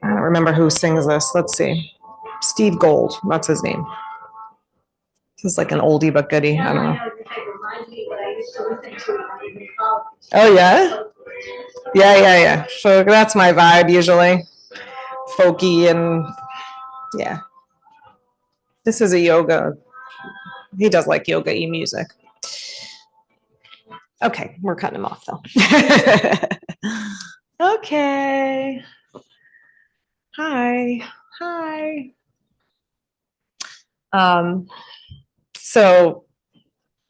I don't remember who sings this. Let's see. Steve Gold, that's his name. This is like an oldie but goodie. I don't know. Oh, yeah? Yeah. So that's my vibe usually. Folky and yeah. This is a yoga. He does like yoga-y music. Okay, we're cutting him off though. Okay. Hi. So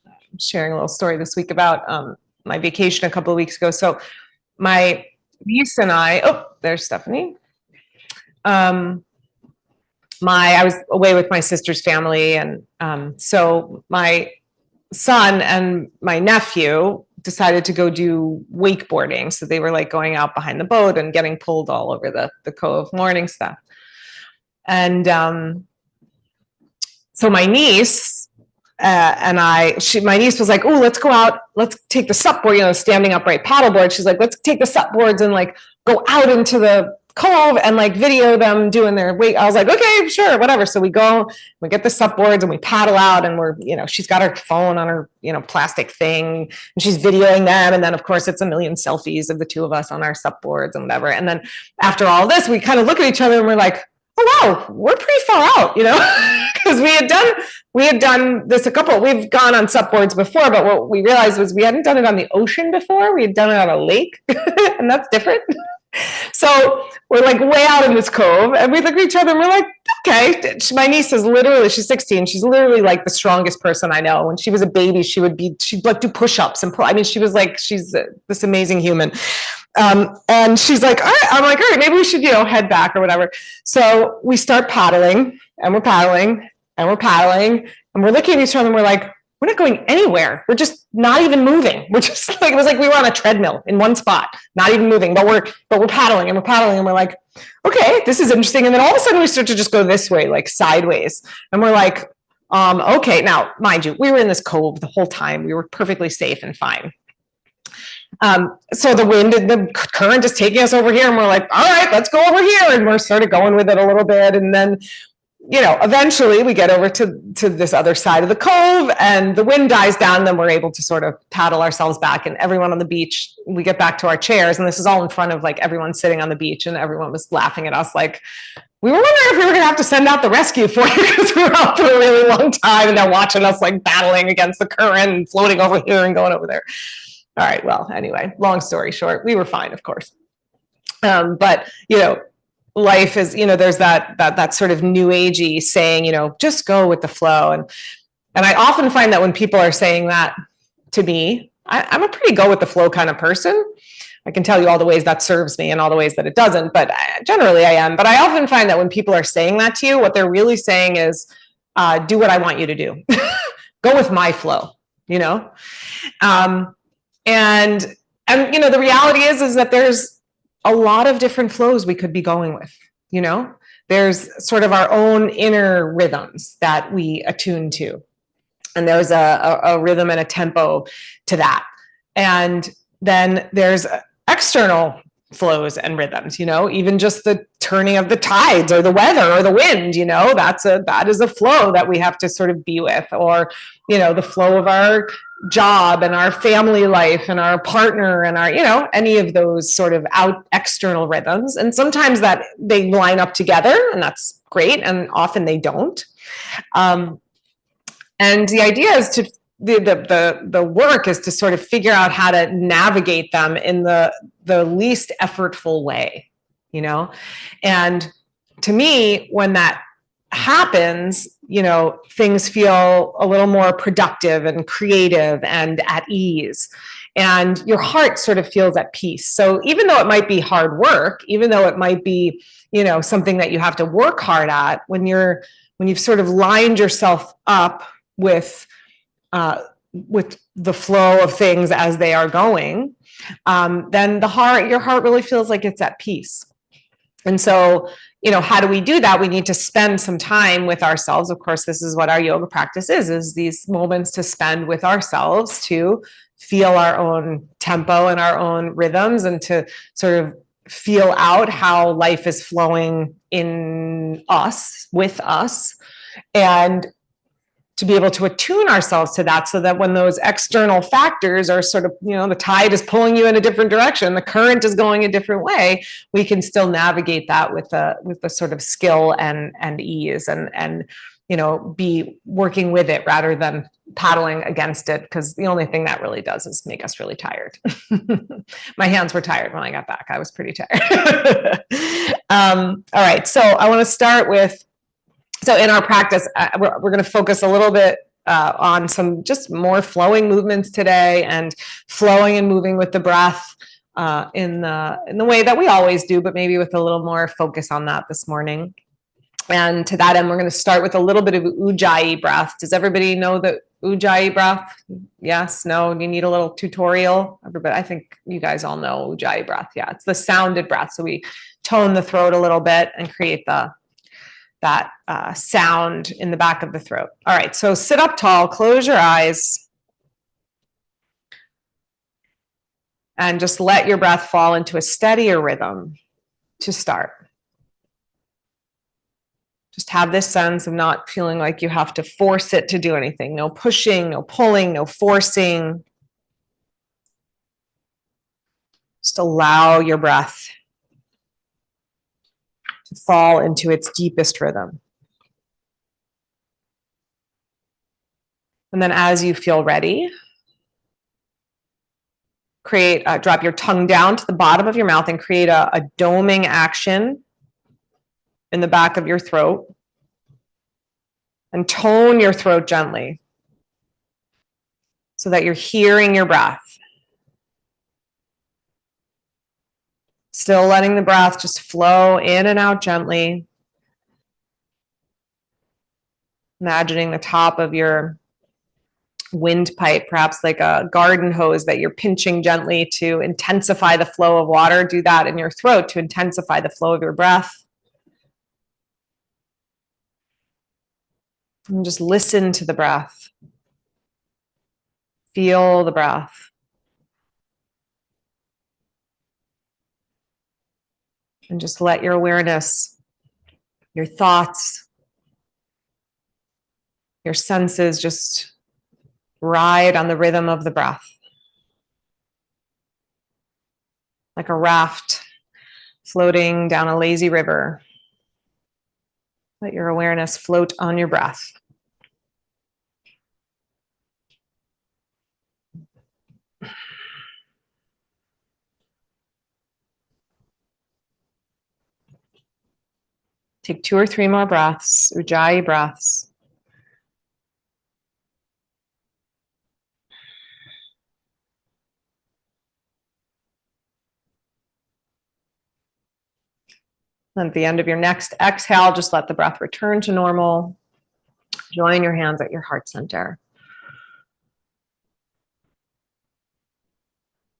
I'm sharing a little story this week about my vacation a couple of weeks ago. So my niece and I, oh, there's Stephanie. I was away with my sister's family, and so my son and my nephew decided to go do wakeboarding. So they were like going out behind the boat and getting pulled all over the cove, morning stuff. And so my niece my niece was like, "Oh, let's go out. Let's take the sup board, standing upright paddleboard." She's like, "Let's take the sup boards and like go out into the cove and like video them doing their wake." I was like, "Okay, sure, whatever." So we go, we get the sup boards and we paddle out, and we're, she's got her phone on her, plastic thing, and she's videoing them. And then of course it's a million selfies of the two of us on our sup boards and whatever. And then after all this, we kind of look at each other and we're like, "Oh wow, we're pretty far out," because we had done this we've gone on sup boards before, but what we realized was we hadn't done it on the ocean before. We had done it on a lake, and that's different. So we're like way out in this cove, and we look at each other and we're like, okay. My niece is literally, she's 16. She's literally like the strongest person I know. When she was a baby, she'd like do push-ups and pull. I mean, she's this amazing human. And she's like, all right. I'm like, all right, maybe we should, head back or whatever. So we start paddling, and we're paddling, and we're paddling, and we're looking at each other and we're like, we're not going anywhere. We're just not even moving. We're just like, it was like we were on a treadmill in one spot, not even moving, but we're paddling and we're paddling, and we're like, okay, this is interesting. And then all of a sudden we start to just go this way, like sideways. And we're like, okay. Now, mind you, we were in this cove the whole time. We were perfectly safe and fine. So the wind and the current is taking us over here, and we're like, all right, let's go over here. And we're sort of going with it a little bit. And then, eventually we get over to this other side of the cove, and the wind dies down, and then we're able to sort of paddle ourselves back, and everyone on the beach, we get back to our chairs, and this is all in front of like everyone sitting on the beach, and everyone was laughing at us like, we were wondering if we were going to have to send out the rescue for you because we were out for a really long time, and they're watching us like battling against the current and floating over here and going over there. All right, well, anyway, long story short, we were fine, of course. But, life is, there's that sort of new agey saying, just go with the flow. And I often find that when people are saying that to me, I'm a pretty go with the flow kind of person. I can tell you all the ways that serves me and all the ways that it doesn't, but generally I am. But I often find that when people are saying that to you, what they're really saying is, do what I want you to do. Go with my flow, And the reality is that there's a lot of different flows we could be going with, there's sort of our own inner rhythms that we attune to. And there's a rhythm and a tempo to that. And then there's external flows and rhythms, even just the turning of the tides or the weather or the wind, that is a flow that we have to sort of be with, or, the flow of our job and our family life and our partner and our, any of those sort of external rhythms. And sometimes that they line up together, and that's great. And often they don't. And the idea is to, the work is to sort of figure out how to navigate them in the least effortful way, and to me, when that happens, things feel a little more productive and creative and at ease, and your heart sort of feels at peace. So even though it might be hard work, even though it might be, something that you have to work hard at, when you've sort of lined yourself up with the flow of things as they are going, then your heart really feels like it's at peace. And so, how do we do that? We need to spend some time with ourselves. Of course, this is what our yoga practice is these moments to spend with ourselves to feel our own tempo and our own rhythms, and to sort of feel out how life is flowing in us, with us, and to be able to attune ourselves to that, so that when those external factors are sort of, the tide is pulling you in a different direction, the current is going a different way, we can still navigate that with a sort of skill and ease, and be working with it rather than paddling against it, because the only thing that really does is make us really tired. My hands were tired when I got back. I was pretty tired. All right, so I want to start with, so in our practice, we're going to focus a little bit on some just more flowing movements today, and flowing and moving with the breath in the way that we always do, but maybe with a little more focus on that this morning. And to that end, we're going to start with a little bit of Ujjayi breath. Does everybody know the Ujjayi breath? Yes? No? You need a little tutorial? Everybody, I think you guys all know Ujjayi breath. Yeah, it's the sounded breath. So we tone the throat a little bit and create that sound in the back of the throat. All right, so sit up tall, close your eyes, and just let your breath fall into a steadier rhythm to start. Just have this sense of not feeling like you have to force it to do anything. No pushing, no pulling, no forcing. Just allow your breath to fall into its deepest rhythm. And then as you feel ready, drop your tongue down to the bottom of your mouth and create a doming action in the back of your throat, and tone your throat gently so that you're hearing your breath. Still letting the breath just flow in and out gently. Imagining the top of your windpipe, perhaps like a garden hose that you're pinching gently to intensify the flow of water. Do that in your throat to intensify the flow of your breath. And just listen to the breath. Feel the breath. And just let your awareness, your thoughts, your senses just ride on the rhythm of the breath. Like a raft floating down a lazy river. Let your awareness float on your breath. Take 2 or 3 more breaths, Ujjayi breaths. And at the end of your next exhale, just let the breath return to normal. Join your hands at your heart center.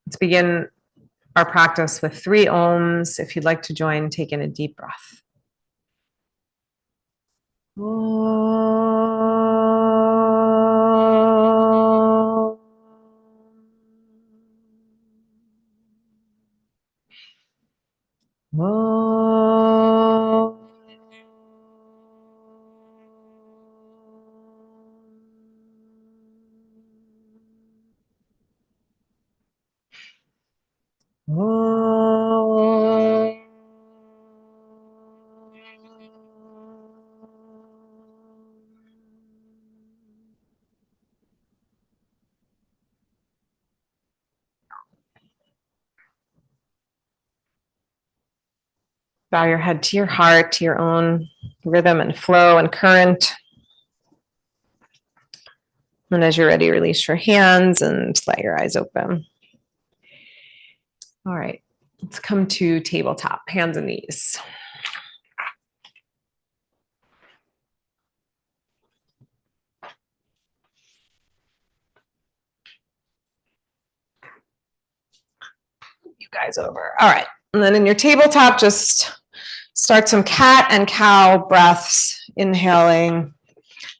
Let's begin our practice with 3 ohms. If you'd like to join, take in a deep breath. Bow your head to your heart, to your own rhythm and flow and current. And as you're ready, release your hands and let your eyes open. All right, let's come to tabletop, hands and knees. You guys over. All right, and then in your tabletop, just start some cat and cow breaths, inhaling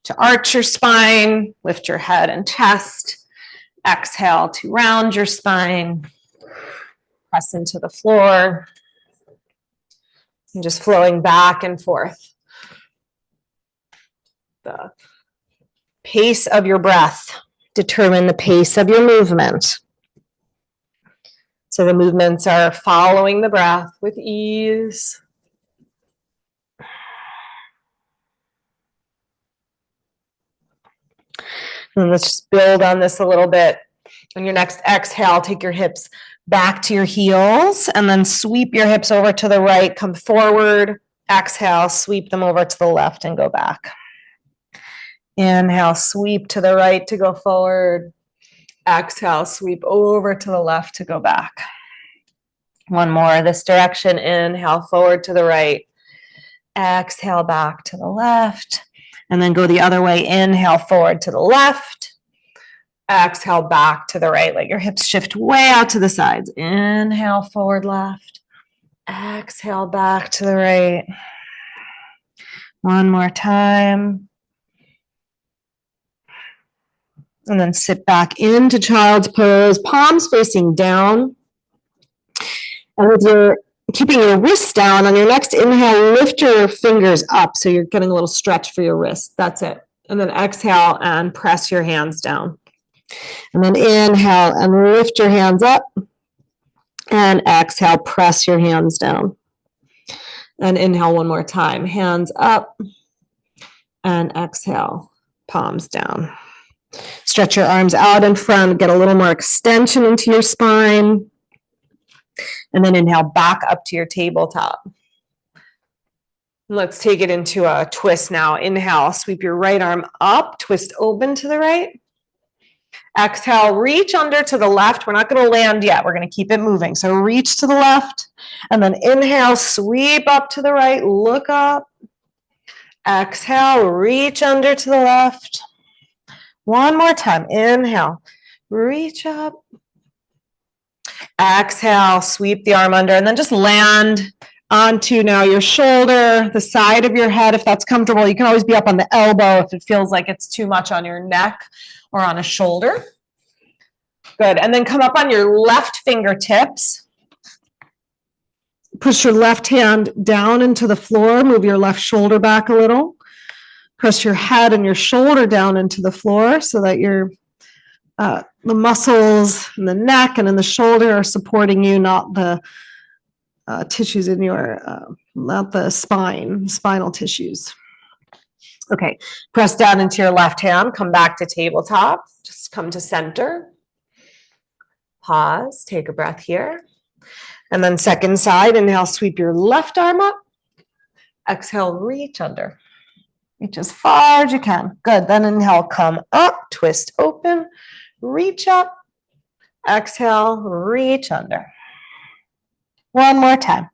to arch your spine, lift your head and chest, Exhale to round your spine. Press into the floor. And just flowing back and forth. The pace of your breath determine the pace of your movement. So the movements are following the breath with ease. And let's just build on this a little bit. On your next exhale, take your hips back to your heels and then sweep your hips over to the right, come forward. Exhale, sweep them over to the left and go back. Inhale, sweep to the right to go forward. Exhale, sweep over to the left to go back. One more this direction. Inhale, forward to the right. Exhale, back to the left. And then go the other way. Inhale, forward to the left. Exhale, back to the right. Let your hips shift way out to the sides. Inhale, forward, left. Exhale, back to the right. One more time. And then sit back into child's pose, palms facing down. And with your keeping your wrists down, on your next inhale, lift your fingers up so you're getting a little stretch for your wrist. That's it. And then exhale and press your hands down. And then inhale and lift your hands up. And exhale, press your hands down. And inhale one more time. Hands up. And exhale, palms down. Stretch your arms out in front. Get a little more extension into your spine. And then inhale back up to your tabletop. Let's take it into a twist now. Inhale, sweep your right arm up, twist open to the right. Exhale, reach under to the left. We're not going to land yet. We're going to keep it moving. So reach to the left. And then inhale, sweep up to the right, look up. Exhale, reach under to the left. One more time. Inhale, reach up. Exhale, sweep the arm under, and then just land onto now your shoulder, the side of your head, if that's comfortable. You can always be up on the elbow if it feels like it's too much on your neck or on a shoulder. Good, and then come up on your left fingertips. Push your left hand down into the floor, move your left shoulder back a little. Press your head and your shoulder down into the floor so that your the muscles in the neck and in the shoulder are supporting you, not the tissues in your, not the spinal tissues. Okay, press down into your left hand, come back to tabletop, just come to center. Pause, take a breath here. And then second side, inhale, sweep your left arm up. Exhale, reach under. Reach as far as you can. Good, then inhale, come up, twist open. Reach up, exhale, reach under. One more time.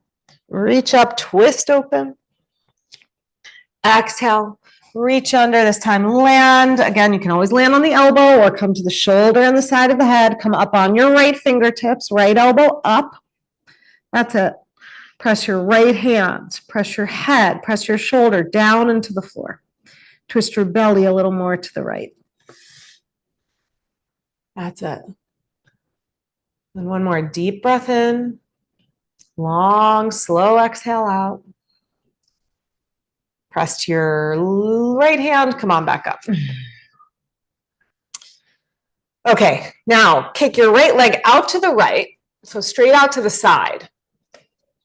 Reach up, twist open. Exhale, reach under. This time land. Again, you can always land on the elbow or come to the shoulder and the side of the head. Come up on your right fingertips, right elbow up. That's it. Press your right hand, press your head, press your shoulder down into the floor. Twist your belly a little more to the right. That's it. And one more deep breath in. Long, slow exhale out. Press to your right hand. Come on back up. Okay, now kick your right leg out to the right. So straight out to the side.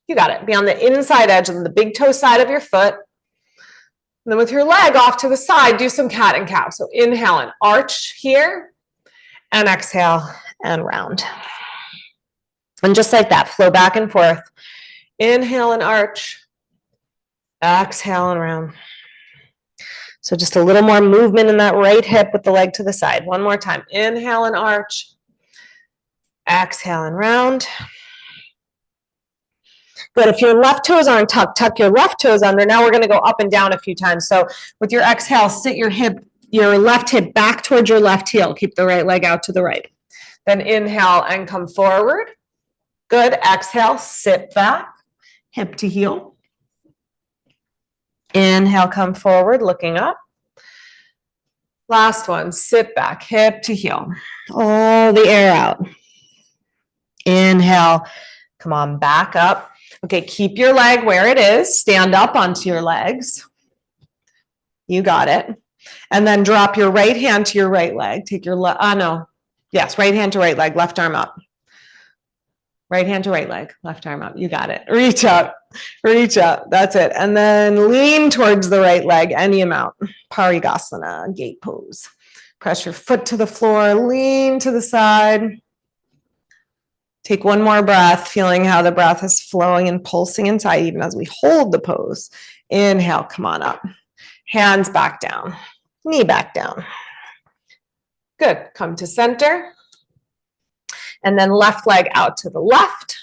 You got it. Be on the inside edge of the big toe side of your foot. And then with your leg off to the side, do some cat and cow. So inhale and arch here. And exhale and round. And just like that, flow back and forth. Inhale and arch. Exhale and round. So just a little more movement in that right hip with the leg to the side. One more time. Inhale and arch. Exhale and round. Good. If your left toes aren't tucked, tuck your left toes under. Now we're going to go up and down a few times. So with your exhale, sit your left hip back towards your left heel. Keep the right leg out to the right. Then inhale and come forward. Good. Exhale, sit back, hip to heel. Inhale, come forward, looking up. Last one, sit back, hip to heel. All the air out. Inhale, come on, back up. Okay, keep your leg where it is. Stand up onto your legs. You got it. And then drop your right hand to your right leg. Take your yes, right hand to right leg, left arm up. Right hand to right leg, left arm up. You got it. Reach up, reach up. That's it. And then lean towards the right leg, any amount. Parigasana, gate pose. Press your foot to the floor, lean to the side. Take one more breath, feeling how the breath is flowing and pulsing inside, even as we hold the pose. Inhale, come on up. Hands back down, knee back down. Good. Come to center. And then left leg out to the left.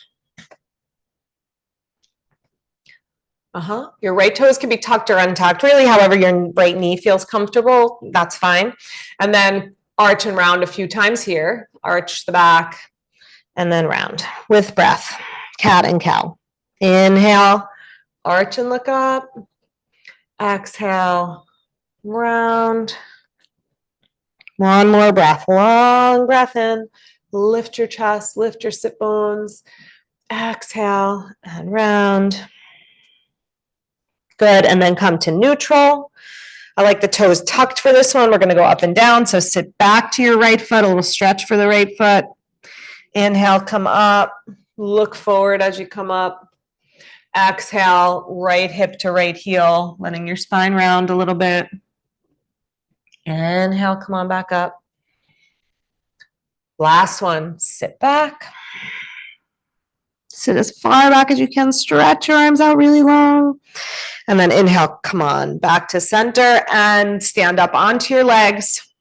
Your right toes can be tucked or untucked, really, however your right knee feels comfortable, that's fine. And then arch and round a few times here. Arch the back and then round with breath. Cat and cow. Inhale, arch and look up. Exhale, round. One more breath, long breath in. Lift your chest, lift your sit bones. Exhale and round. Good, and then come to neutral. I like the toes tucked for this one. We're going to go up and down, so sit back to your right foot, a little stretch for the right foot. Inhale, come up. Look forward as you come up. Exhale, right hip to right heel, letting your spine round a little bit. Inhale, come on back up. Last one, sit back. Sit as far back as you can. Stretch your arms out really long. And then inhale, come on, back to center and stand up onto your legs.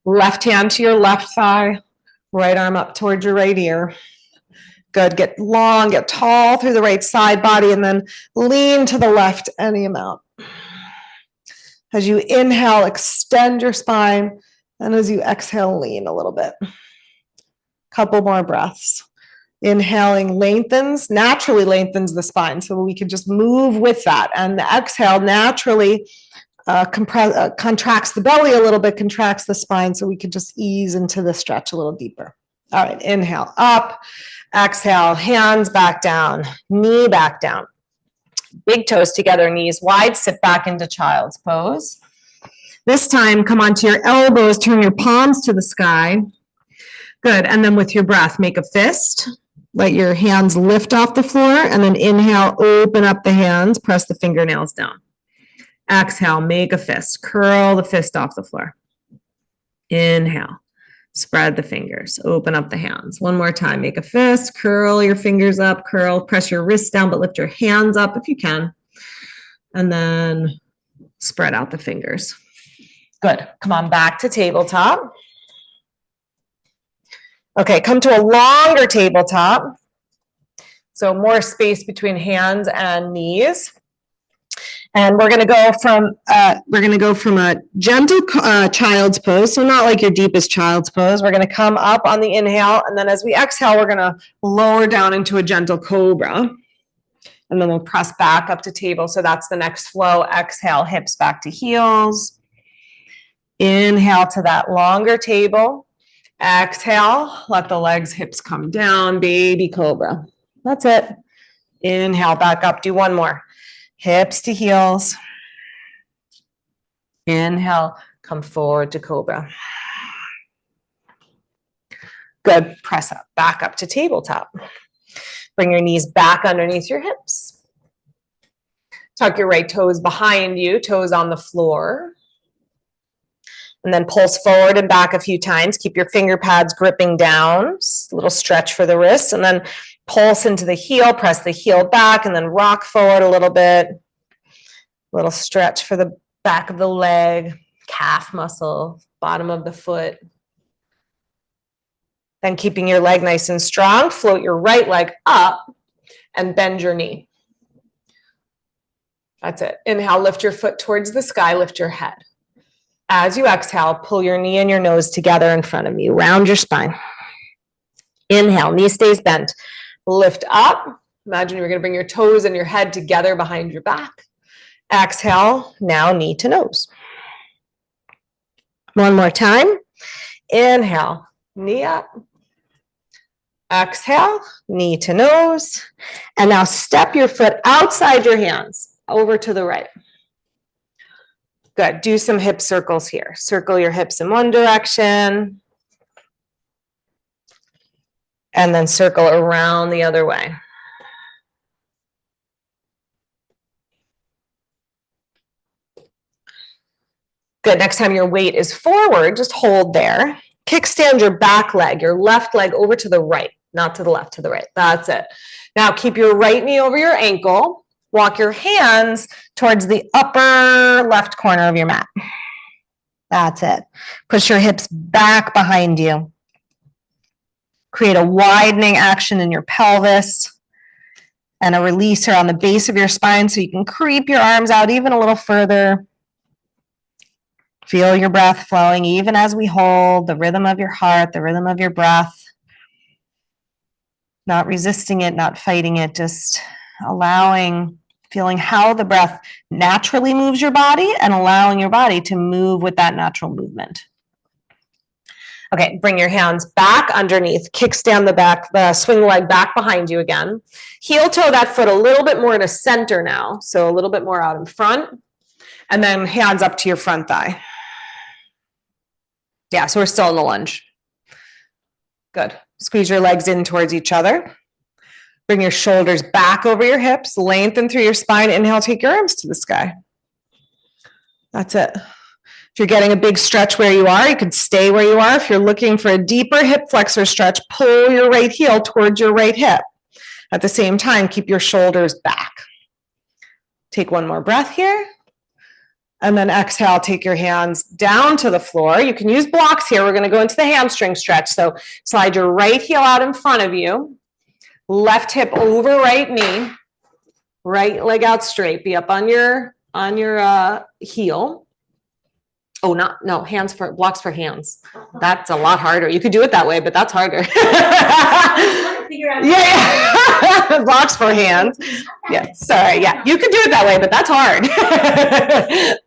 Left hand to your left thigh. Right arm up towards your right ear. Good. Get long, get tall through the right side body, and then lean to the left any amount. As you inhale, extend your spine. And as you exhale, lean a little bit. Couple more breaths. Inhaling naturally lengthens the spine, so we can just move with that. And the exhale naturally contracts the belly a little bit, contracts the spine, so we can just ease into the stretch a little deeper. All right, inhale up, exhale, hands back down, knee back down. Big toes together, knees wide, sit back into child's pose. This time, come onto your elbows, turn your palms to the sky. Good, and then with your breath, make a fist. Let your hands lift off the floor, and then inhale, open up the hands, press the fingernails down. Exhale, make a fist, curl the fist off the floor. Inhale, spread the fingers, open up the hands. One more time, make a fist, curl your fingers up, curl, press your wrists down, but lift your hands up if you can. And then spread out the fingers. Good, come on back to tabletop. Okay, come to a longer tabletop. So more space between hands and knees. And we're going to go from a gentle child's pose, so not like your deepest child's pose. We're going to come up on the inhale, and then as we exhale, we're going to lower down into a gentle cobra. And then we'll press back up to table. So that's the next flow. Exhale, hips back to heels. Inhale to that longer table. Exhale, let the legs, hips come down, baby cobra. That's it. Inhale, back up, do one more. Hips to heels. Inhale, come forward to cobra. Good, press up, back up to tabletop. Bring your knees back underneath your hips. Tuck your right toes behind you, toes on the floor. And then pulse forward and back a few times. Keep your finger pads gripping down. Just a little stretch for the wrists. And then pulse into the heel, press the heel back, and then rock forward a little bit. A little stretch for the back of the leg, calf muscle, bottom of the foot. Then keeping your leg nice and strong, float your right leg up and bend your knee. That's it. Inhale, lift your foot towards the sky, lift your head. As you exhale, pull your knee and your nose together in front of you. Round your spine. Inhale, knee stays bent. Lift up. Imagine you're going to bring your toes and your head together behind your back. Exhale, now knee to nose. One more time. Inhale, knee up. Exhale, knee to nose. And now step your foot outside your hands, over to the right. Good. Do some hip circles here. Circle your hips in one direction. And then circle around the other way. Good. Next time your weight is forward, just hold there. Kickstand your back leg, your left leg over to the right, not to the left, to the right. That's it. Now keep your right knee over your ankle. Walk your hands towards the upper left corner of your mat. That's it. Push your hips back behind you. Create a widening action in your pelvis and a release around the base of your spine so you can creep your arms out even a little further. Feel your breath flowing even as we hold the rhythm of your heart, the rhythm of your breath. Not resisting it, not fighting it, just allowing, feeling how the breath naturally moves your body and allowing your body to move with that natural movement. Okay, bring your hands back underneath, kickstand the back, swing the leg back behind you again. Heel toe that foot a little bit more to center now, so a little bit more out in front. And then hands up to your front thigh. Yeah, so we're still in the lunge. Good. Squeeze your legs in towards each other. Bring your shoulders back over your hips, lengthen through your spine. Inhale, take your arms to the sky. That's it. If you're getting a big stretch where you are, you could stay where you are. If you're looking for a deeper hip flexor stretch, pull your right heel towards your right hip. At the same time, keep your shoulders back. Take one more breath here. And then exhale, take your hands down to the floor. You can use blocks here. We're going to go into the hamstring stretch. So slide your right heel out in front of you. Left hip over right knee. Right leg out straight. Be up on your heel. Oh, no, hands for blocks for hands. That's a lot harder. You could do it that way, but that's harder. Yeah. Blocks for hands. Yeah, sorry. Yeah, you could do it that way, but that's hard.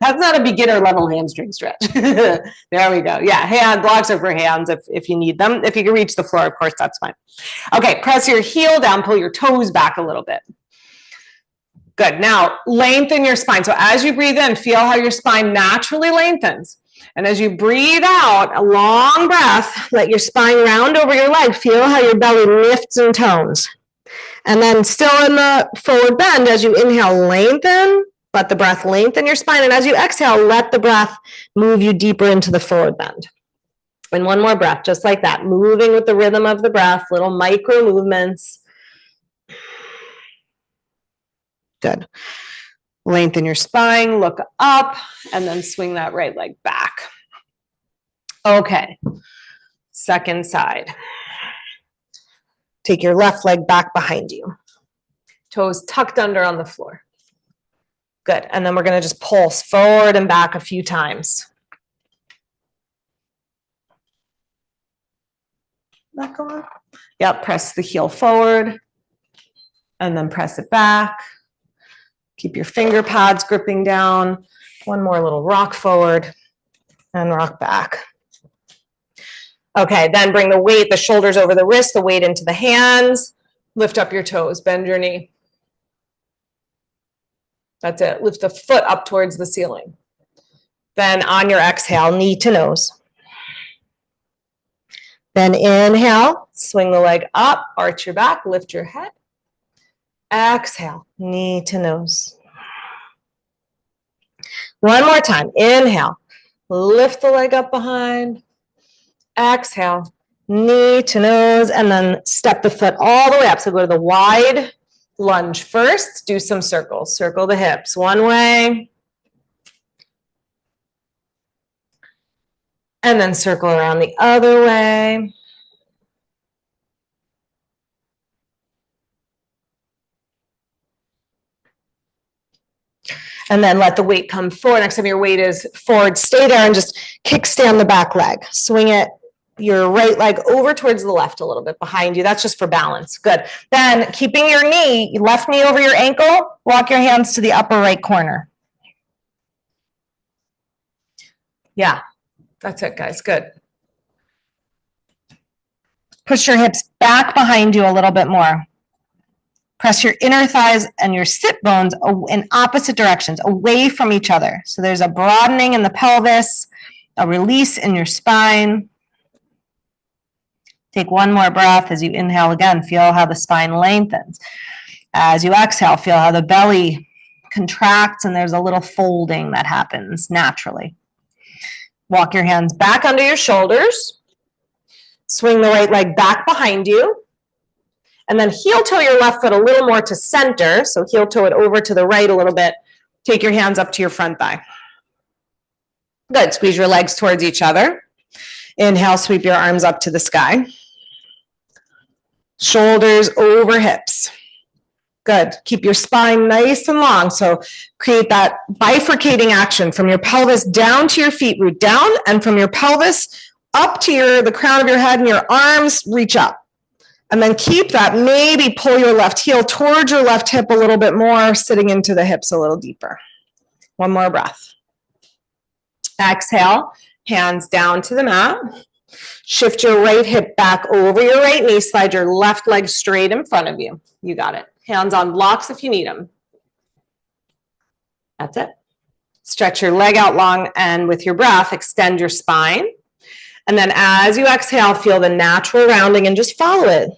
That's not a beginner level hamstring stretch. There we go. Yeah, hand blocks are for hands if you need them. If you can reach the floor, of course, that's fine. Okay, press your heel down, pull your toes back a little bit. Good. Now, lengthen your spine. So as you breathe in, feel how your spine naturally lengthens. And as you breathe out, a long breath, let your spine round over your leg. Feel how your belly lifts and tones. And then still in the forward bend, as you inhale, lengthen. Let the breath lengthen your spine. And as you exhale, let the breath move you deeper into the forward bend. And one more breath, just like that, moving with the rhythm of the breath, little micro movements. Good. Lengthen your spine, look up, and then swing that right leg back. Okay. Second side. Take your left leg back behind you. Toes tucked under on the floor. Good. And then we're going to just pulse forward and back a few times. That go on? Yep. Press the heel forward and then press it back. Keep your finger pads gripping down. One more little rock forward and rock back. Okay, then bring the weight, the shoulders over the wrist, the weight into the hands. Lift up your toes, bend your knee. That's it. Lift the foot up towards the ceiling. Then on your exhale, knee to nose. Then inhale, swing the leg up, arch your back, lift your head. Exhale, knee to nose. One more time. Inhale, lift the leg up behind. Exhale, knee to nose, and then step the foot all the way up. So go to the wide lunge first. Do some circles. Circle the hips one way. And then circle around the other way. And then let the weight come forward. Next time your weight is forward, stay there and just kickstand the back leg. Swing it, your right leg over towards the left a little bit behind you. That's just for balance. Good. Then keeping your knee, left knee over your ankle, walk your hands to the upper right corner. Yeah. That's it, guys. Good. Push your hips back behind you a little bit more. Press your inner thighs and your sit bones in opposite directions, away from each other. So there's a broadening in the pelvis, a release in your spine. Take one more breath as you inhale again. Feel how the spine lengthens. As you exhale, feel how the belly contracts and there's a little folding that happens naturally. Walk your hands back under your shoulders. Swing the right leg back behind you. And then heel toe your left foot a little more to center. So heel toe it over to the right a little bit. Take your hands up to your front thigh. Good. Squeeze your legs towards each other. Inhale, sweep your arms up to the sky. Shoulders over hips. Good. Keep your spine nice and long. So create that bifurcating action from your pelvis down to your feet, root down, and from your pelvis up to the crown of your head, and your arms reach up. And then keep that. Maybe pull your left heel towards your left hip a little bit more, sitting into the hips a little deeper. One more breath. Exhale, hands down to the mat. Shift your right hip back over your right knee. Slide your left leg straight in front of you. You got it. Hands on blocks if you need them. That's it. Stretch your leg out long, and with your breath, extend your spine. And then as you exhale, feel the natural rounding and just follow it.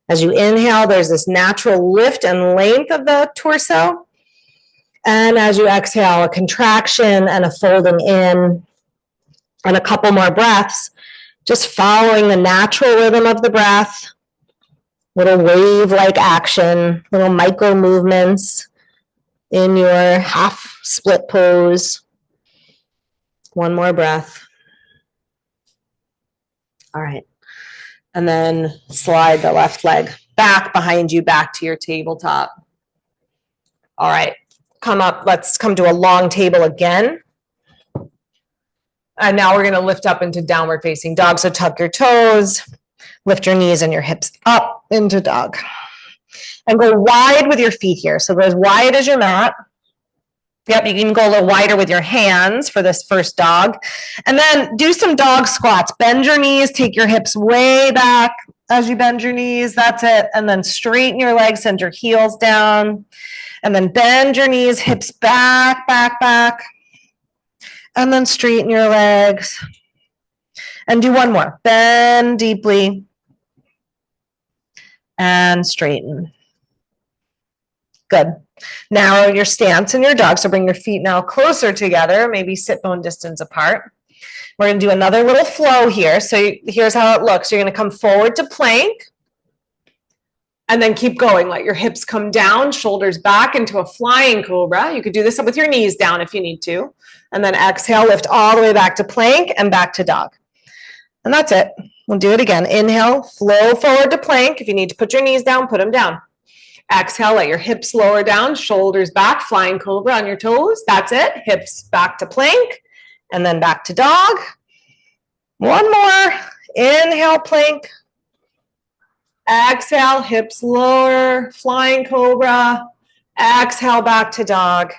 As you inhale, there's this natural lift and length of the torso. And as you exhale, a contraction and a folding in. And a couple more breaths, just following the natural rhythm of the breath. Little wave-like action, little micro movements in your half split pose. One more breath. All right. And then slide the left leg back behind you, back to your tabletop. All right. Come up. Let's come to a long table again. And now we're going to lift up into downward facing dog. So tuck your toes, lift your knees and your hips up into dog. And go wide with your feet here. So go as wide as your mat. Yep, you can go a little wider with your hands for this first dog. And then do some dog squats. Bend your knees, take your hips way back as you bend your knees. That's it. And then straighten your legs, send your heels down. And then bend your knees, hips back, back, back. And then straighten your legs. And do one more. Bend deeply. And straighten. Good. Narrow your stance in your dog. So bring your feet now closer together, maybe sit bone distance apart. We're going to do another little flow here. So here's how it looks. You're going to come forward to plank. And then keep going. Let your hips come down, shoulders back into a flying cobra. You could do this with your knees down if you need to. And then exhale, lift all the way back to plank and back to dog. And that's it. We'll do it again. Inhale, flow forward to plank. If you need to put your knees down, put them down. Exhale, let your hips lower down, shoulders back, flying cobra on your toes. That's it. Hips back to plank and then back to dog. One more. Inhale, plank. Exhale, hips lower, flying cobra. Exhale, back to dog.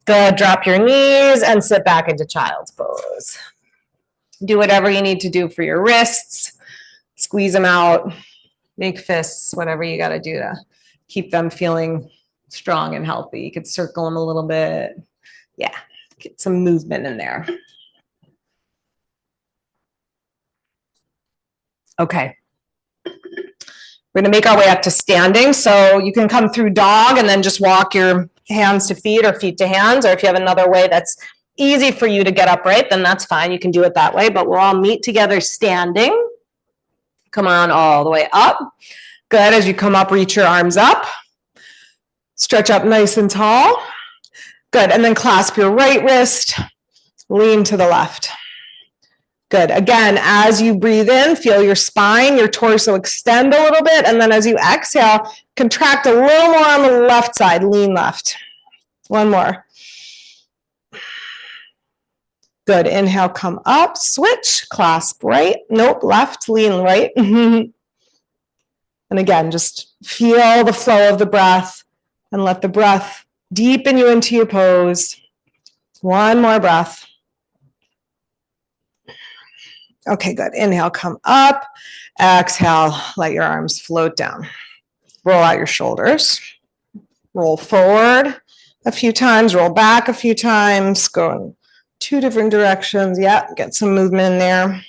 Good. Drop your knees and sit back into child's pose. Do whatever you need to do for your wrists. Squeeze them out. Make fists, whatever you got to do to keep them feeling strong and healthy. You could circle them a little bit. Yeah, get some movement in there. Okay. We're going to make our way up to standing. So you can come through dog and then just walk your hands to feet or feet to hands. Or if you have another way that's easy for you to get upright, then that's fine. You can do it that way. But we'll all meet together standing. Come on all the way up. Good. As you come up, reach your arms up. Stretch up nice and tall. Good. And then clasp your right wrist. Lean to the left. Good. Again, as you breathe in, feel your spine, your torso extend a little bit. And then as you exhale, contract a little more on the left side. Lean left. One more. Good. Inhale, come up, switch, clasp right. Nope, left, lean right. And again, just feel the flow of the breath and let the breath deepen you into your pose. One more breath. Okay, good. Inhale, come up. Exhale, let your arms float down. Roll out your shoulders. Roll forward a few times, roll back a few times, go in two different directions. Yep, get some movement in there.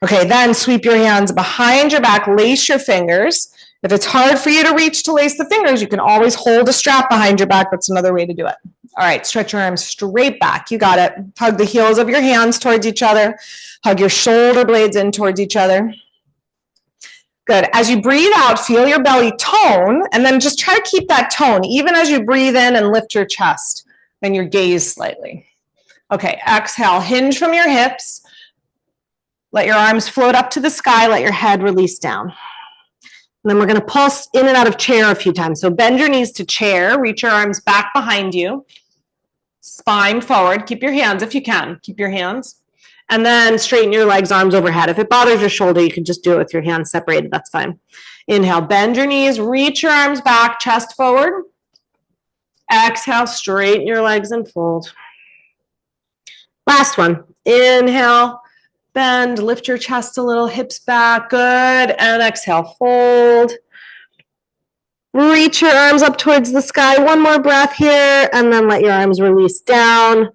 Okay, then sweep your hands behind your back, lace your fingers. If it's hard for you to reach to lace the fingers, you can always hold a strap behind your back. That's another way to do it. All right, stretch your arms straight back. You got it. Hug the heels of your hands towards each other. Hug your shoulder blades in towards each other. Good. As you breathe out, feel your belly tone, and then just try to keep that tone, even as you breathe in and lift your chest and your gaze slightly. Okay, exhale, hinge from your hips. Let your arms float up to the sky. Let your head release down. And then we're going to pulse in and out of chair a few times. So bend your knees to chair. Reach your arms back behind you. Spine forward. Keep your hands if you can. Keep your hands. And then straighten your legs, arms overhead. If it bothers your shoulder, you can just do it with your hands separated. That's fine. Inhale, bend your knees, reach your arms back, chest forward. Exhale, straighten your legs and fold. Last one. Inhale, bend, lift your chest a little, hips back. Good. And exhale, fold. Reach your arms up towards the sky. One more breath here, and then let your arms release down.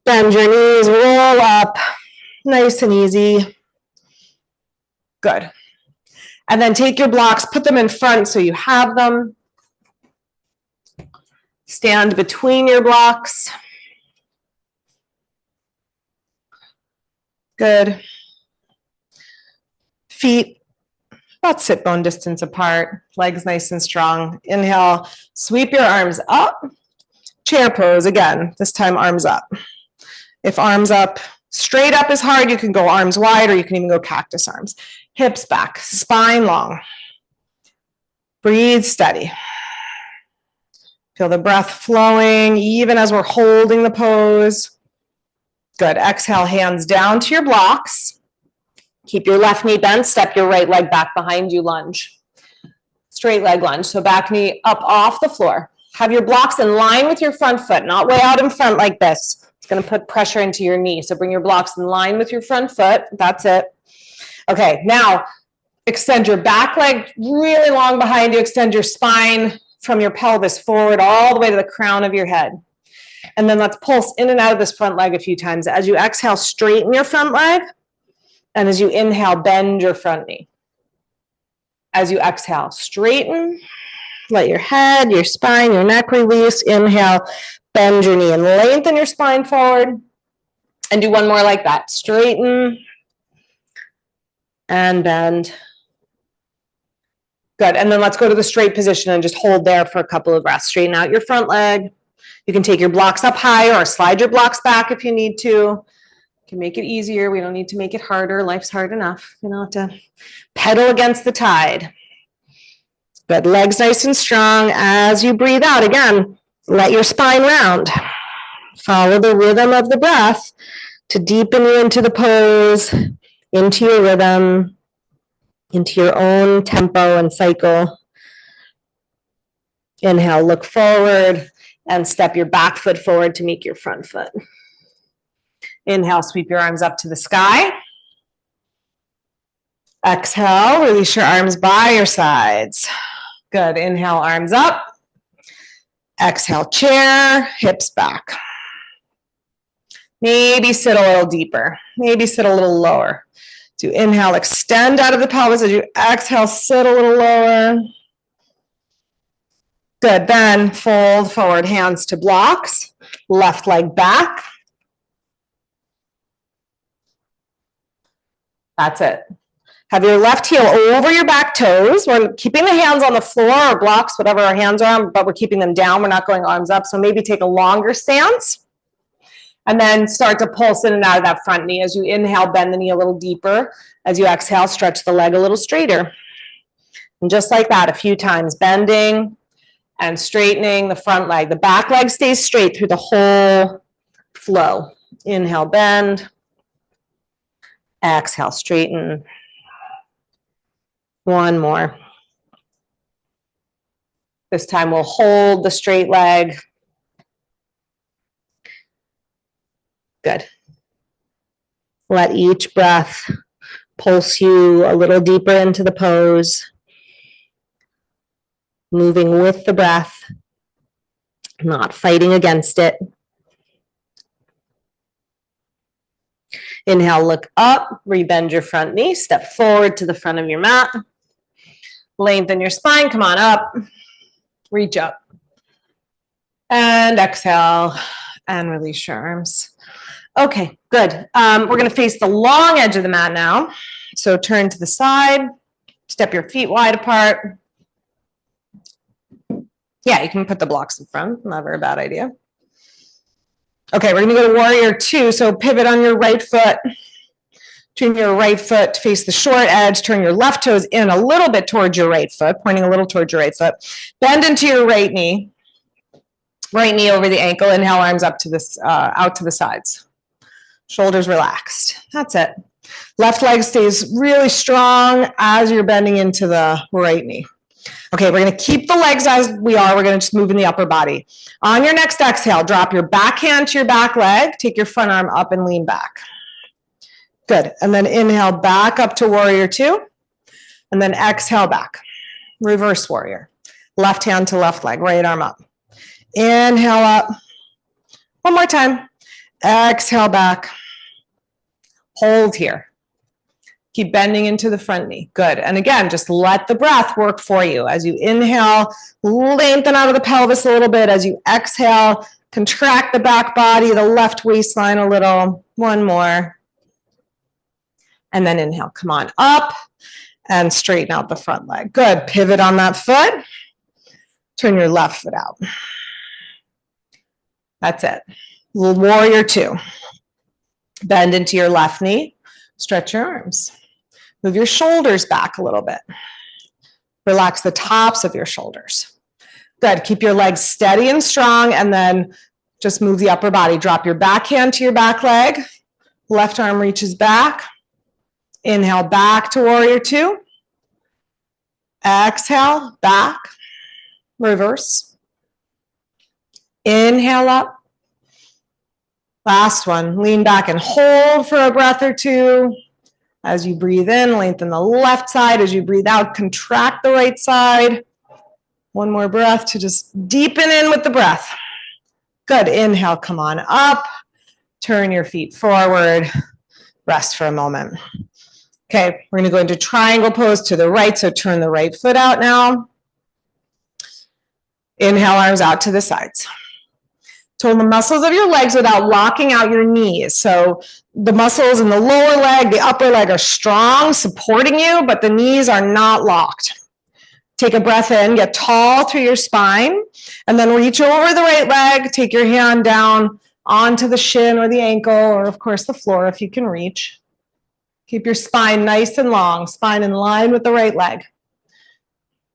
Bend your knees, roll up, nice and easy. Good. And then take your blocks, put them in front so you have them. Stand between your blocks. Good. Feet about sit bone distance apart, legs nice and strong. Inhale, sweep your arms up. Chair pose again, this time arms up. If arms up, straight up is hard, you can go arms wide, or you can even go cactus arms. Hips back, spine long. Breathe steady. Feel the breath flowing, even as we're holding the pose. Good. Exhale, hands down to your blocks. Keep your left knee bent, step your right leg back behind you, lunge. Straight leg lunge, so back knee up off the floor. Have your blocks in line with your front foot, not way out in front like this. It's going to put pressure into your knee. So bring your blocks in line with your front foot. That's it. Okay, now extend your back leg really long behind you. Extend your spine from your pelvis forward all the way to the crown of your head. And then let's pulse in and out of this front leg a few times. As you exhale, straighten your front leg. And as you inhale, bend your front knee. As you exhale, straighten. Let your head, your spine, your neck release. Inhale, bend your knee and lengthen your spine forward. And do one more like that. Straighten and bend. Good. And then let's go to the straight position and just hold there for a couple of breaths. Straighten out your front leg. You can take your blocks up higher or slide your blocks back if you need to. You can make it easier. We don't need to make it harder. Life's hard enough. You don't have to pedal against the tide. Good. Legs nice and strong. As you breathe out, again, let your spine round. Follow the rhythm of the breath to deepen you into the pose, into your rhythm, into your own tempo and cycle. Inhale, look forward and step your back foot forward to meet your front foot. Inhale, sweep your arms up to the sky. Exhale, release your arms by your sides. Good. Inhale, arms up. Exhale, chair, hips back. Maybe sit a little deeper. Maybe sit a little lower. So inhale, extend out of the pelvis. As you exhale, sit a little lower. Good. Then fold forward, hands to blocks. Left leg back. That's it. Have your left heel over your back toes. We're keeping the hands on the floor or blocks, whatever our hands are on, but we're keeping them down. We're not going arms up. So maybe take a longer stance. And then start to pulse in and out of that front knee. As you inhale, bend the knee a little deeper. As you exhale, stretch the leg a little straighter. And just like that, a few times, bending and straightening the front leg. The back leg stays straight through the whole flow. Inhale, bend. Exhale, straighten. One more. This time we'll hold the straight leg. Good. Let each breath pulse you a little deeper into the pose, moving with the breath, not fighting against it. Inhale, look up, rebend your front knee, step forward to the front of your mat. Lengthen your spine, come on up, reach up. And exhale, and release your arms. Okay, good. We're gonna face the long edge of the mat now. So turn to the side, step your feet wide apart. Yeah, you can put the blocks in front, never a bad idea. Okay, we're gonna go to warrior two. So pivot on your right foot. Turn your right foot to face the short edge. Turn your left toes in a little bit towards your right foot, pointing a little towards your right foot. Bend into your right knee. Right knee over the ankle. Inhale, arms up to this, out to the sides. Shoulders relaxed. That's it. Left leg stays really strong as you're bending into the right knee. Okay, we're gonna keep the legs as we are. We're gonna just move in the upper body. On your next exhale, drop your back hand to your back leg. Take your front arm up and lean back. Good, and then inhale back up to warrior two. And then exhale back. Reverse warrior. Left hand to left leg, right arm up. Inhale up. One more time. Exhale back. Hold here. Keep bending into the front knee. Good. And again, just let the breath work for you. As you inhale, lengthen out of the pelvis a little bit. As you exhale, contract the back body, the left waistline a little. One more. And then inhale, come on up and straighten out the front leg. Good. Pivot on that foot. Turn your left foot out. That's it. Warrior two. Bend into your left knee. Stretch your arms. Move your shoulders back a little bit. Relax the tops of your shoulders. Good. Keep your legs steady and strong, and then just move the upper body. Drop your back hand to your back leg. Left arm reaches back. Inhale back to warrior two. Exhale, back. Reverse. Inhale up. Last one. Lean back and hold for a breath or two. As you breathe in, lengthen the left side. As you breathe out, contract the right side. One more breath to just deepen in with the breath. Good. Inhale, come on up. Turn your feet forward. Rest for a moment. Okay, we're going to go into triangle pose to the right, so turn the right foot out now. Inhale, arms out to the sides. Tone the muscles of your legs without locking out your knees. So the muscles in the lower leg, the upper leg are strong, supporting you, but the knees are not locked. Take a breath in, get tall through your spine, and then reach over the right leg. Take your hand down onto the shin or the ankle, or of course the floor if you can reach. Keep your spine nice and long, spine in line with the right leg.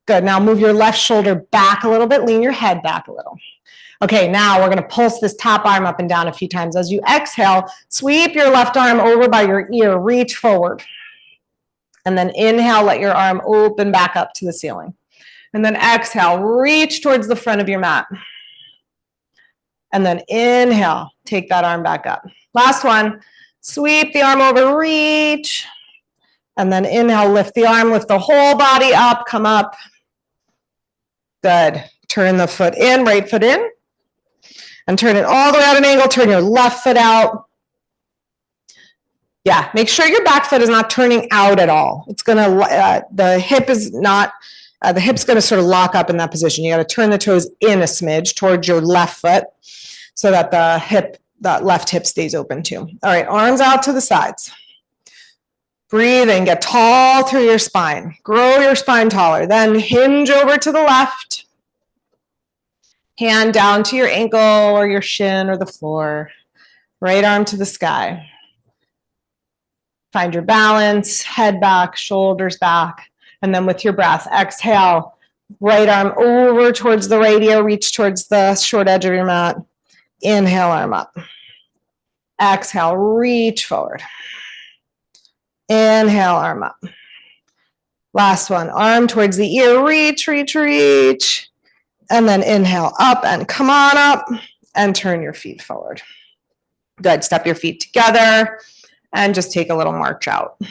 Good, now move your left shoulder back a little bit, lean your head back a little. Okay, now we're gonna pulse this top arm up and down a few times. As you exhale, sweep your left arm over by your ear, reach forward. And then inhale, let your arm open back up to the ceiling. And then exhale, reach towards the front of your mat. And then inhale, take that arm back up. Last one. Sweep the arm over, reach, and then inhale, lift the arm, lift the whole body up, come up. Good. Turn the foot in, right foot in, and turn it all the way out at an angle. Turn your left foot out. Yeah, make sure your back foot is not turning out at all. It's gonna, the hip is not, the hip's gonna sort of lock up in that position. You gotta turn the toes in a smidge towards your left foot so that the hip, that left hip stays open too. All right, arms out to the sides. Breathe in, get tall through your spine. Grow your spine taller. Then hinge over to the left. Hand down to your ankle or your shin or the floor. Right arm to the sky. Find your balance, head back, shoulders back. And then with your breath, exhale. Right arm over towards the right ear, reach towards the short edge of your mat. Inhale, arm up. Exhale, reach forward. Inhale, arm up. Last one, arm towards the ear, reach, reach, reach. And then inhale up and come on up and turn your feet forward. Good, step your feet together and just take a little march out.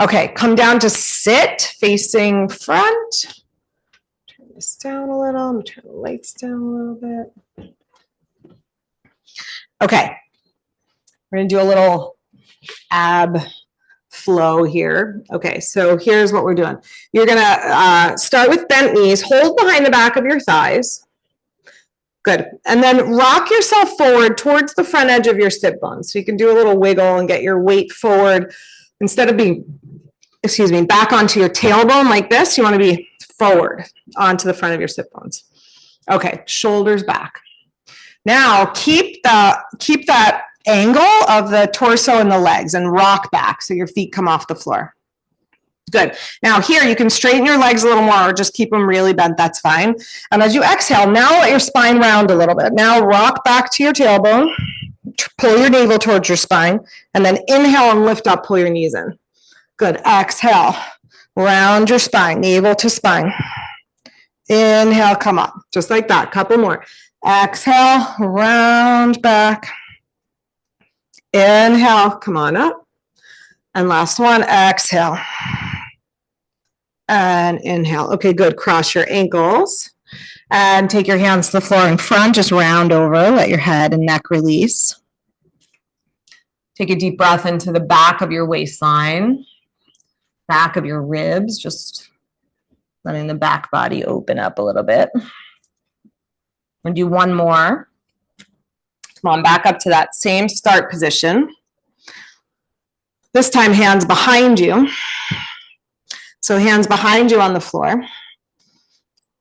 Okay, come down to sit, facing front. Turn this down a little. I'm gonna turn the lights down a little bit. Okay, we're gonna do a little ab flow here. Okay, so here's what we're doing. You're gonna start with bent knees, hold behind the back of your thighs. Good, and then rock yourself forward towards the front edge of your sit bones. So you can do a little wiggle and get your weight forward. Instead of being, excuse me, back onto your tailbone like this, you want to be forward onto the front of your sit bones. Okay, shoulders back. Now keep that angle of the torso and the legs and rock back so your feet come off the floor. Good. Now here you can straighten your legs a little more or just keep them really bent, that's fine. And as you exhale, now let your spine round a little bit. Now rock back to your tailbone, pull your navel towards your spine, and then inhale and lift up, pull your knees in. Good. Exhale, round your spine, navel to spine. Inhale, come up, just like that, couple more. Exhale, round back. Inhale, come on up. And last one, exhale. And inhale. Okay, good. Cross your ankles and take your hands to the floor in front. Just round over. Let your head and neck release. Take a deep breath into the back of your waistline, back of your ribs, just letting the back body open up a little bit. We'll do one more. Come on, back up to that same start position. This time, hands behind you. So hands behind you on the floor.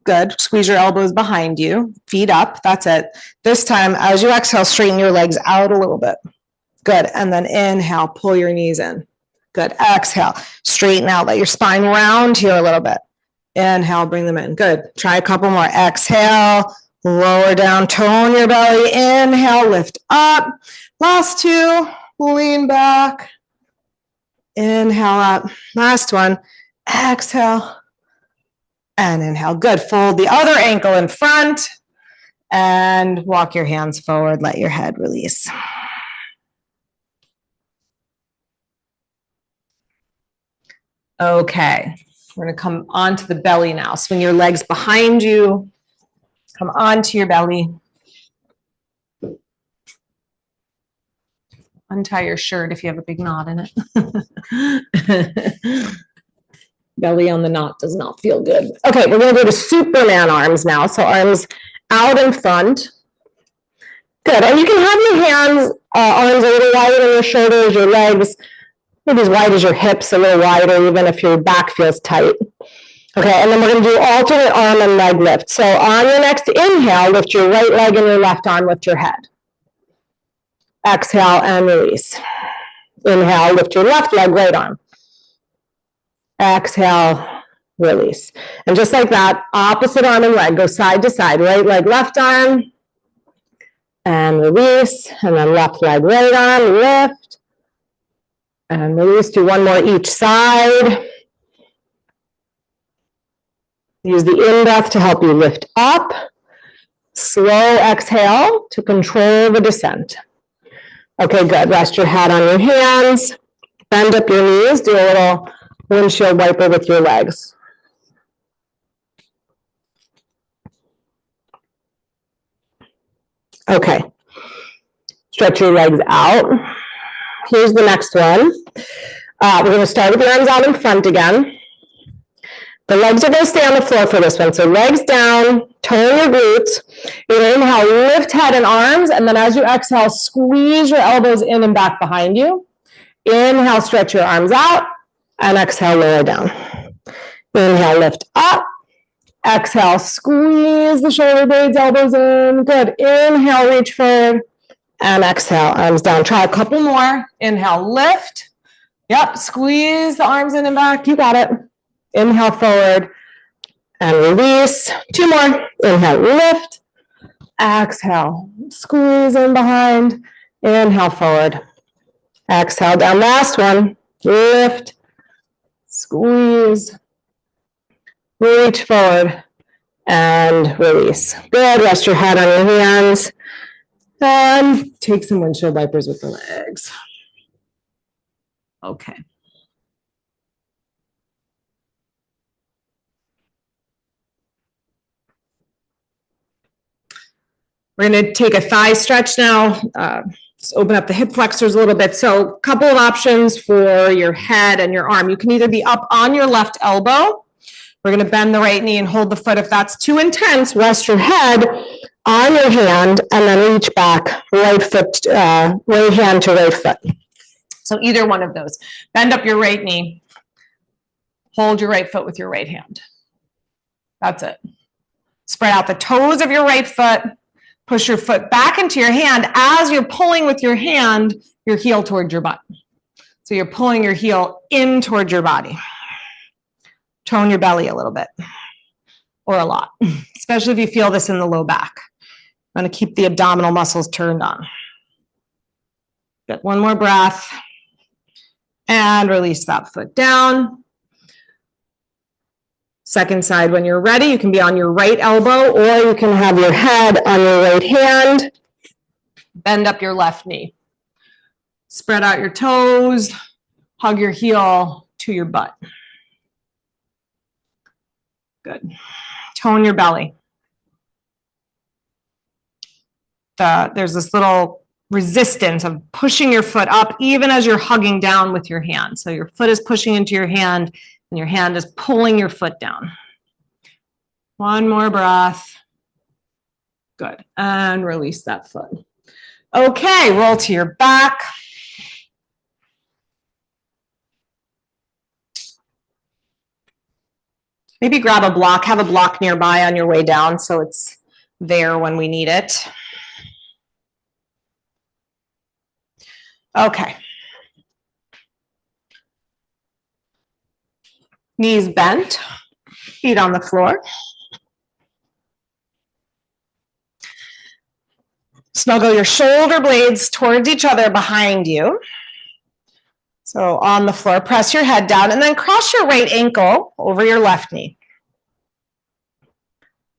Good. Squeeze your elbows behind you. Feet up. That's it. This time, as you exhale, straighten your legs out a little bit. Good. And then inhale, pull your knees in. Good. Exhale, straighten out. Let your spine round here a little bit. Inhale, bring them in. Good. Try a couple more. Exhale, lower down, tone your belly. Inhale, lift up. Last two, lean back. Inhale up. Last one. Exhale and inhale. Good. Fold the other ankle in front and walk your hands forward. Let your head release. Okay. We're going to come onto the belly now. Swing your legs behind you. Come onto your belly. Untie your shirt if you have a big knot in it. Belly on the knot does not feel good. Okay, we're going to go to Superman arms now. So arms out in front. Good. And you can have your hands, arms a little wider than your shoulders, your legs, maybe as wide as your hips, a little wider, even if your back feels tight. Okay, and then we're going to do alternate arm and leg lift. So on your next inhale, lift your right leg and your left arm, lift your head. Exhale and release. Inhale, lift your left leg, right arm. Exhale, release. And just like that, opposite arm and leg, go side to side. Right leg, left arm, and release. And then left leg, right arm, lift. And release. Do one more each side. Use the in-breath to help you lift up. Slow exhale to control the descent. Okay, good. Rest your head on your hands. Bend up your knees. Do a little windshield wiper with your legs. Okay. Stretch your legs out. Here's the next one. We're going to start with your arms out in front again. The legs are going to stay on the floor for this one. So legs down, tone your glutes. You're going to inhale, lift head and arms. And then as you exhale, squeeze your elbows in and back behind you. Inhale, stretch your arms out. And exhale, lower down. Inhale, lift up. Exhale, squeeze the shoulder blades, elbows in. Good. Inhale, reach forward. And exhale, arms down. Try a couple more. Inhale, lift. Yep, squeeze the arms in and back. You got it. Inhale, forward. And release. Two more. Inhale, lift. Exhale, squeeze in behind. Inhale, forward. Exhale, down. Last one. Lift. Squeeze, reach forward, and release. Good. Rest your head on your hands. And take some windshield wipers with the legs. Okay. We're going to take a thigh stretch now. Just open up the hip flexors a little bit. So a couple of options for your head and your arm. You can either be up on your left elbow. We're going to bend the right knee and hold the foot. If that's too intense, rest your head on your hand and then reach back, right hand to right foot. So either one of those. Bend up your right knee. Hold your right foot with your right hand. That's it. Spread out the toes of your right foot. Push your foot back into your hand as you're pulling with your hand, your heel towards your butt. So you're pulling your heel in towards your body. Tone your belly a little bit, or a lot, especially if you feel this in the low back. I'm going to keep the abdominal muscles turned on. Good. One more breath. And release that foot down. Second side, when you're ready, you can be on your right elbow or you can have your head on your right hand. Bend up your left knee. Spread out your toes. Hug your heel to your butt. Good. Tone your belly. There's this little resistance of pushing your foot up even as you're hugging down with your hand. So your foot is pushing into your hand and your hand is pulling your foot down. One more breath. Good. And release that foot. Okay, roll to your back. Maybe grab a block, have a block nearby on your way down so it's there when we need it. Okay. Knees bent, feet on the floor. Snuggle your shoulder blades towards each other behind you. So on the floor, press your head down and then cross your right ankle over your left knee.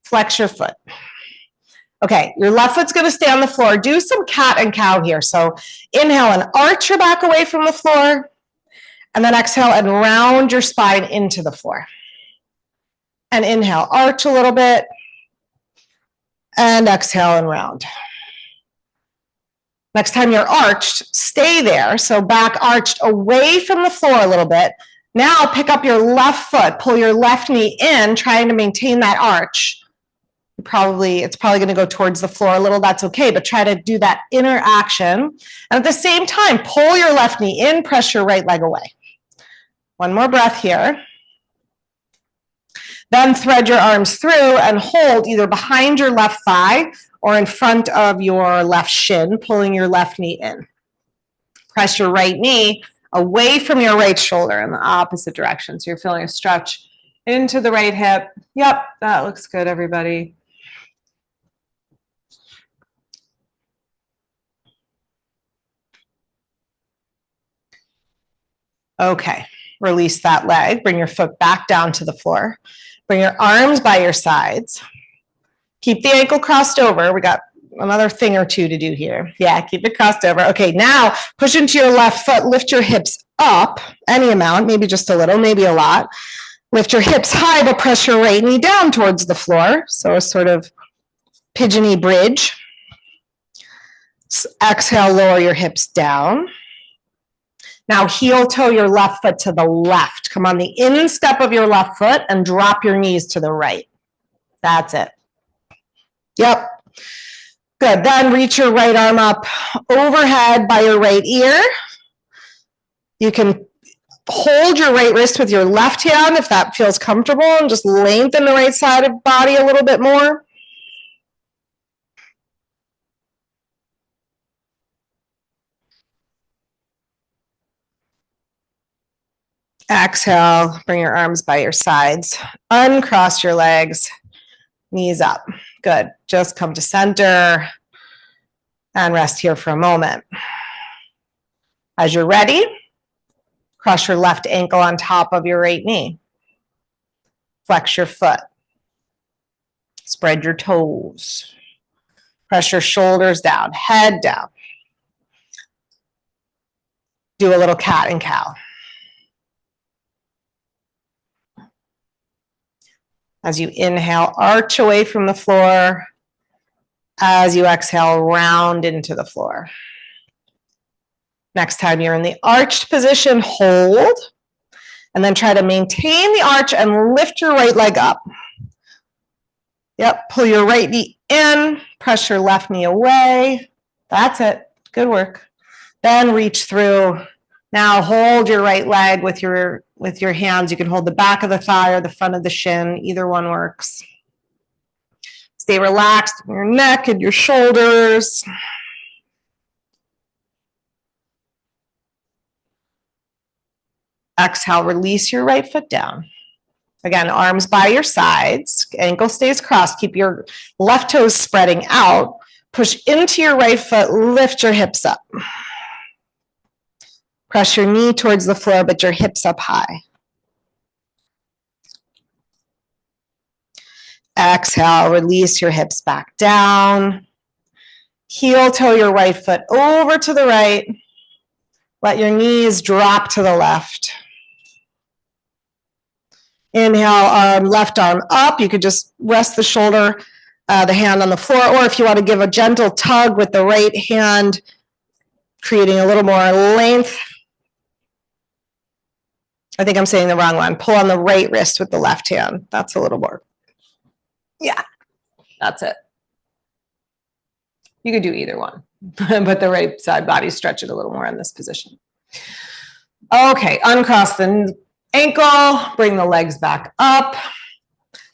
Flex your foot. Okay, your left foot's going to stay on the floor. Do some cat and cow here. So inhale and arch your back away from the floor. And then exhale and round your spine into the floor. And inhale, arch a little bit. And exhale and round. Next time you're arched, stay there. So back arched away from the floor a little bit. Now pick up your left foot, pull your left knee in, trying to maintain that arch. It's probably going to go towards the floor a little. That's okay, but try to do that inner action. And at the same time, pull your left knee in, press your right leg away. One more breath here. Then thread your arms through and hold either behind your left thigh or in front of your left shin, pulling your left knee in. Press your right knee away from your right shoulder in the opposite direction. So you're feeling a stretch into the right hip. Yep, that looks good, everybody. Okay, release that leg. Bring your foot back down to the floor. Bring your arms by your sides. Keep the ankle crossed over. We got another thing or two to do here. Yeah, keep it crossed over. Okay, now push into your left foot. Lift your hips up, any amount, maybe just a little, maybe a lot. Lift your hips high, but press your right knee down towards the floor. So a sort of pigeony bridge. Exhale, lower your hips down. Now heel toe your left foot to the left. Come on the instep of your left foot and drop your knees to the right. That's it. Yep. Good. Then reach your right arm up overhead by your right ear. You can hold your right wrist with your left hand if that feels comfortable and just lengthen the right side of the body a little bit more. Exhale, bring your arms by your sides. Uncross your legs, knees up. Good. Just come to center and rest here for a moment. As you're ready, cross your left ankle on top of your right knee. Flex your foot. Spread your toes. Press your shoulders down, head down. do a little cat and cow. As you inhale, arch away from the floor. As you exhale, round into the floor. Next time you're in the arched position, hold, and then try to maintain the arch and lift your right leg up. Yep, pull your right knee in, press your left knee away. That's it, good work. Then reach through. Now hold your right leg with your hands. You can hold the back of the thigh or the front of the shin, either one works. Stay relaxed in your neck and your shoulders. Exhale, release your right foot down. Again, arms by your sides, ankle stays crossed. Keep your left toes spreading out. Push into your right foot, lift your hips up. Press your knee towards the floor, but your hips up high. Exhale, release your hips back down. Heel toe your right foot over to the right. Let your knees drop to the left. Inhale, left arm up. You could just rest the shoulder, the hand on the floor, or if you want to give a gentle tug with the right hand, creating a little more length. I think I'm saying the wrong one. Pull on the right wrist with the left hand. That's a little more. Yeah, that's it. You could do either one, but the right side body, stretch it a little more in this position. Okay, uncross the ankle, bring the legs back up,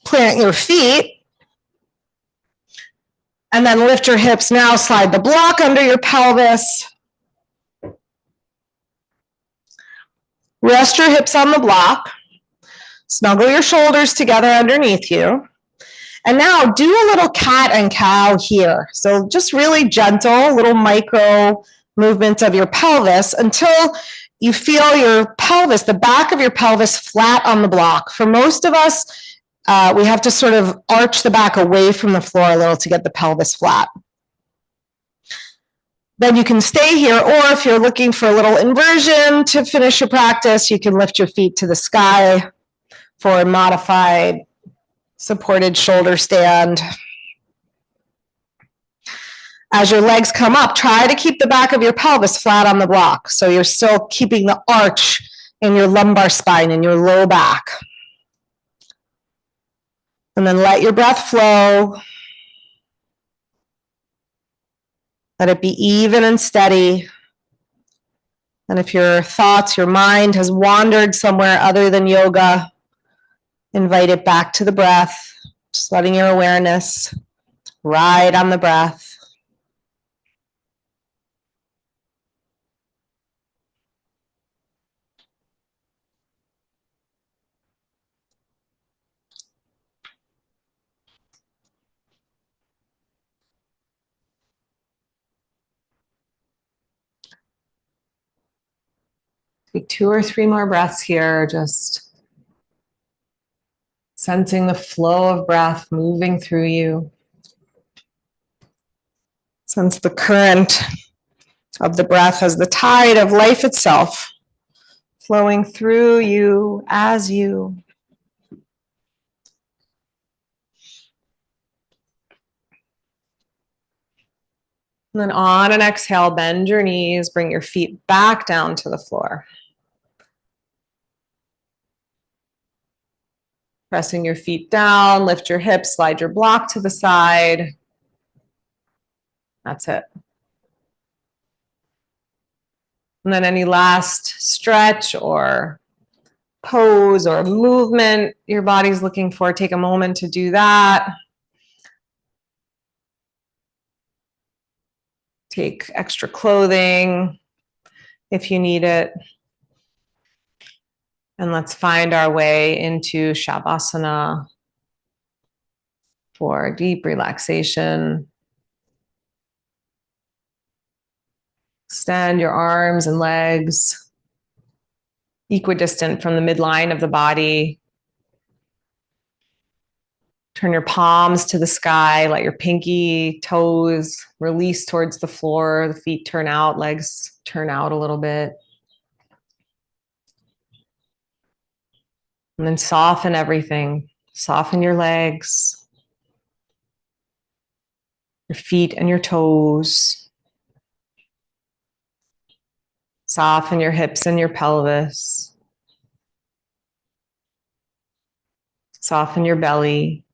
plant your feet, and then lift your hips. Now slide the block under your pelvis. Rest your hips on the block. Snuggle your shoulders together underneath you. And now do a little cat and cow here. So just really gentle, little micro movements of your pelvis until you feel your pelvis, the back of your pelvis flat on the block. For most of us, we have to sort of arch the back away from the floor a little to get the pelvis flat. Then you can stay here, or if you're looking for a little inversion to finish your practice, you can lift your feet to the sky for a modified supported shoulder stand. As your legs come up, try to keep the back of your pelvis flat on the block, so you're still keeping the arch in your lumbar spine and your low back. And then let your breath flow. Let it be even and steady. And if your thoughts, your mind has wandered somewhere other than yoga, invite it back to the breath, just letting your awareness ride on the breath. Take 2 or 3 more breaths here, just sensing the flow of breath moving through you. Sense the current of the breath as the tide of life itself flowing through you as you. And then on an exhale, bend your knees, bring your feet back down to the floor. Pressing your feet down, lift your hips, slide your block to the side. That's it. And then any last stretch or pose or movement your body's looking for, take a moment to do that. Take extra clothing if you need it. And let's find our way into Shavasana for deep relaxation. Extend your arms and legs equidistant from the midline of the body. Turn your palms to the sky, let your pinky toes release towards the floor, the feet turn out, legs turn out a little bit. And then soften everything. Soften your legs, your feet and your toes. Soften your hips and your pelvis. Soften your belly.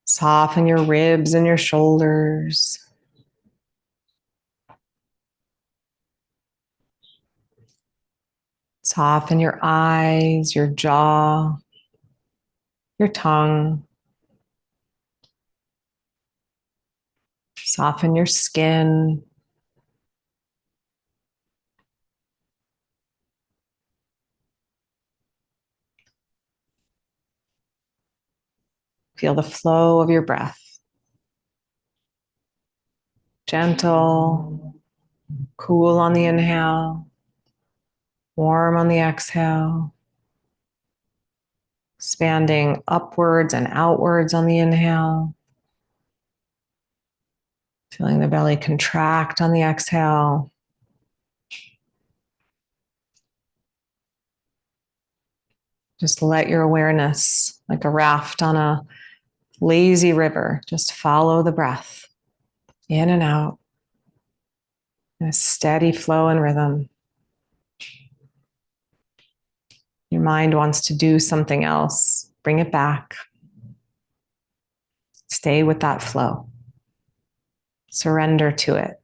Soften your ribs and your shoulders. Soften your eyes, your jaw, your tongue. Soften your skin. Feel the flow of your breath. Gentle, cool on the inhale, warm on the exhale. Expanding upwards and outwards on the inhale. Feeling the belly contract on the exhale. Just let your awareness, like a raft on a lazy river, just follow the breath in and out in a steady flow and rhythm. Your mind wants to do something else. Bring it back. Stay with that flow. Surrender to it.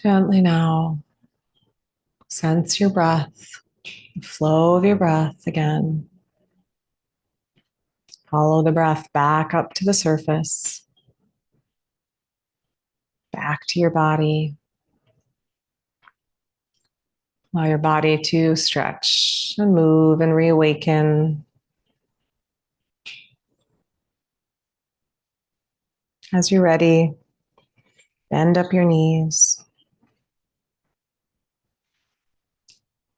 Gently now, sense your breath, the flow of your breath again. Follow the breath back up to the surface, back to your body. Allow your body to stretch and move and reawaken. As you're ready, bend up your knees.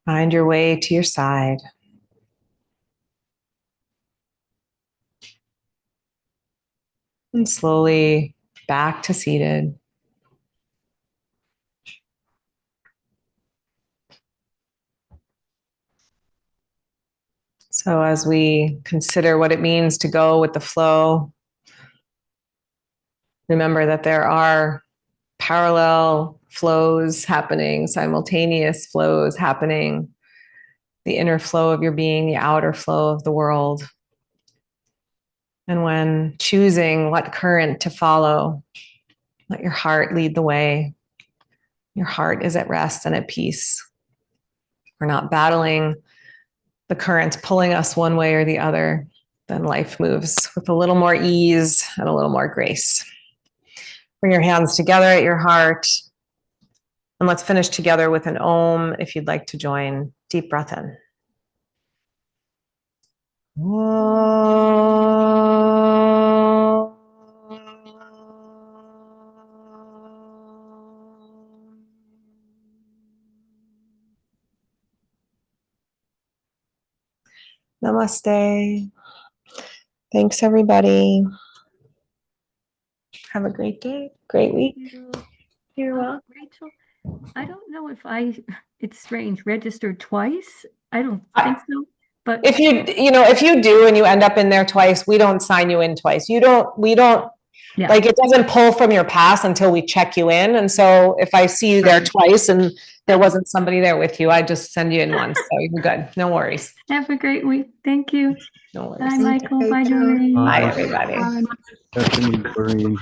Find your way to your side. And slowly back to seated. So as we consider what it means to go with the flow, remember that there are parallel flows happening, simultaneous flows happening, the inner flow of your being, the outer flow of the world. And when choosing what current to follow, let your heart lead the way. Your heart is at rest and at peace. We're not battling the currents pulling us one way or the other. Then life moves with a little more ease and a little more grace. Bring your hands together at your heart. And let's finish together with an Om if you'd like to join. Deep breath in. Namaste. Thanks, everybody. Have a great day, great week. You're welcome. Rachel, I don't know if it's strange, registered twice. I don't think so. But if you do and you end up in there twice, we don't sign you in twice. We don't yeah. Like, it doesn't pull from your past until we check you in. And so if I see you there twice and there wasn't somebody there with you, I just send you in once. So you're good. No worries. Have a great week. Thank you. No worries. Bye, Michael. Bye, Doreen. Bye, everybody. Stephanie, Doreen.